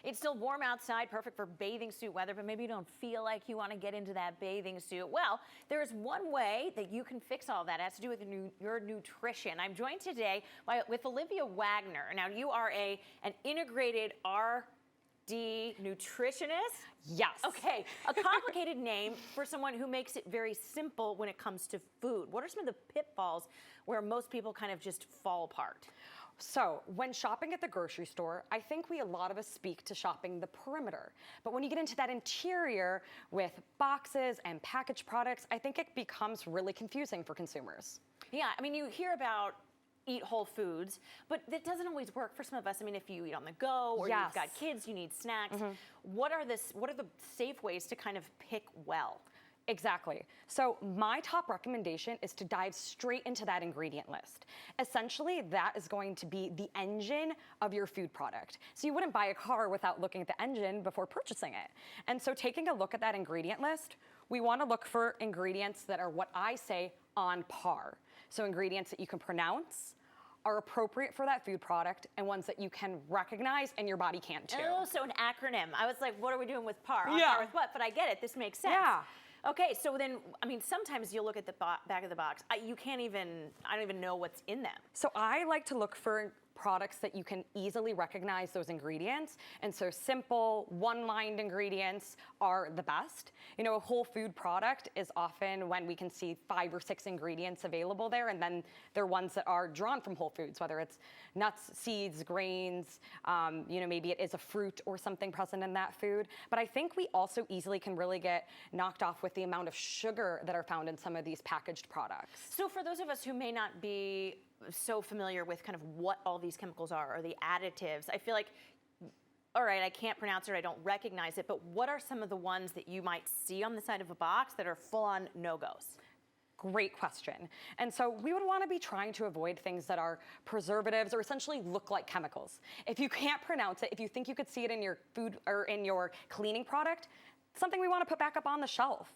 It's still warm outside, perfect for bathing suit weather, but maybe you don't feel like you want to get into that bathing suit. Well, there's one way that you can fix all that. It has to do with your nutrition. I'm joined today with Olivia Wagner. Now, you are an integrated RD nutritionist? Yes. Okay, a complicated name for someone who makes it very simple when it comes to food. What are some of the pitfalls where most people kind of just fall apart? So when shopping at the grocery store, I think a lot of us speak to shopping the perimeter. But when you get into that interior with boxes and packaged products, I think it becomes really confusing for consumers. Yeah, I mean, you hear about eat whole foods, but that doesn't always work for some of us. I mean, if you eat on the go or you've got kids, you need snacks. What are the safe ways to kind of pick well? Exactly. So my top recommendation is to dive straight into that ingredient list. Essentially, that is going to be the engine of your food product. So you wouldn't buy a car without looking at the engine before purchasing it. And so taking a look at that ingredient list, we want to look for ingredients that are what I say on par. So ingredients that you can pronounce, are appropriate for that food product, and ones that you can recognize and your body can too. Oh, so an acronym. I was like, what are we doing with par? On par with what? But I get it. This makes sense. Yeah. Okay, so then, I mean, sometimes you'll look at the back of the box. I don't even know what's in them. So I like to look for products that you can easily recognize those ingredients. And so simple, one-lined ingredients are the best. You know, a whole food product is often when we can see 5 or 6 ingredients available there, and then they're ones that are drawn from whole foods, whether it's nuts, seeds, grains, you know, maybe it is a fruit or something present in that food. But I think we also easily can really get knocked off with the amount of sugar that are found in some of these packaged products. So for those of us who may not be so familiar with kind of what all these chemicals are or the additives, I feel like, all right, I can't pronounce it, I don't recognize it, but what are some of the ones that you might see on the side of a box that are full-on no-goes? Great question. And so we would want to be trying to avoid things that are preservatives or essentially look like chemicals. If you can't pronounce it, if you think you could see it in your food or in your cleaning product, something we want to put back up on the shelf.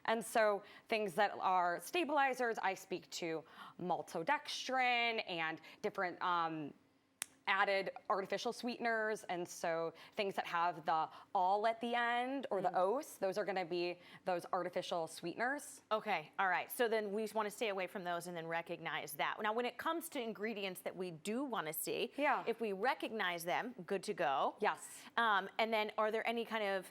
And so things that are stabilizers, I speak to maltodextrin and different added artificial sweeteners. And so things that have the all at the end or the os, those are going to be those artificial sweeteners. Okay, all right. So then we want to stay away from those and then recognize that. Now, when it comes to ingredients that we do want to see, if we recognize them, good to go. Yes. And then are there any kind of,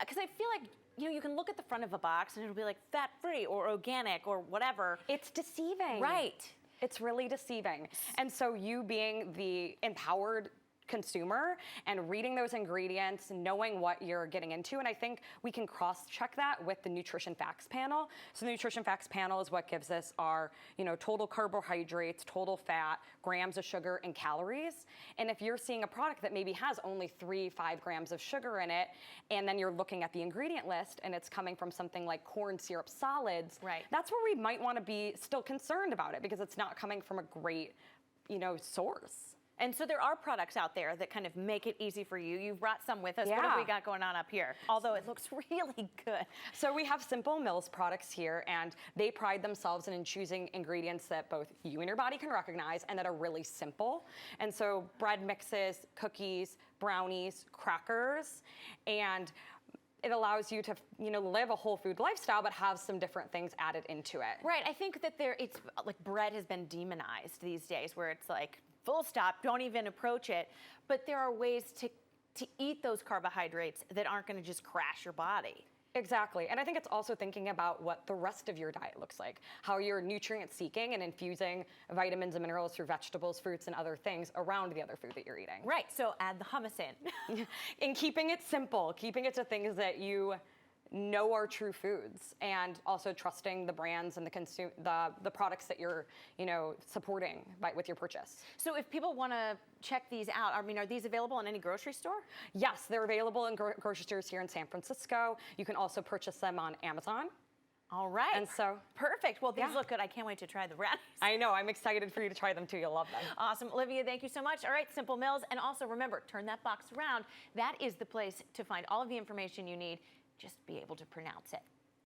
because I feel like, you know, you can look at the front of a box and it'll be like fat-free or organic or whatever. It's deceiving. Right. It's really deceiving. And so you being the empowered consumer and reading those ingredients, knowing what you're getting into. And I think we can cross-check that with the nutrition facts panel. So the nutrition facts panel is what gives us our, you know, total carbohydrates, total fat, grams of sugar, and calories. And if you're seeing a product that maybe has only 3-5 grams of sugar in it, and then you're looking at the ingredient list and it's coming from something like corn syrup solids, that's where we might want to be still concerned about it because it's not coming from a great, you know, source. And so there are products out there that kind of make it easy for you. You've brought some with us. What have we got going on up here? Although it looks really good. So we have Simple Mills products here, and they pride themselves in choosing ingredients that both you and your body can recognize and that are really simple. And so bread mixes, cookies, brownies, crackers, and it allows you to, you know, live a whole food lifestyle, but have some different things added into it. Right. I think that it's like bread has been demonized these days, where it's like, full stop, don't even approach it. But there are ways to eat those carbohydrates that aren't going to just crash your body. Exactly. And I think it's also thinking about what the rest of your diet looks like, how you're nutrient seeking and infusing vitamins and minerals through vegetables, fruits, and other things around the other food that you're eating. Right. So add the hummus in. And keeping it simple, keeping it to things that you know are true foods, and also trusting the brands and the products that you're, you know, supporting with your purchase. So if people want to check these out, I mean, are these available in any grocery store? Yes, they're available in grocery stores here in San Francisco. You can also purchase them on Amazon. All right. And so perfect. Well, these look good. I can't wait to try the brownies. I know. I'm excited for you to try them too. You'll love them. Awesome. Olivia, thank you so much. All right, Simple Mills. And also remember, turn that box around. That is the place to find all of the information you need. Just be able to pronounce it.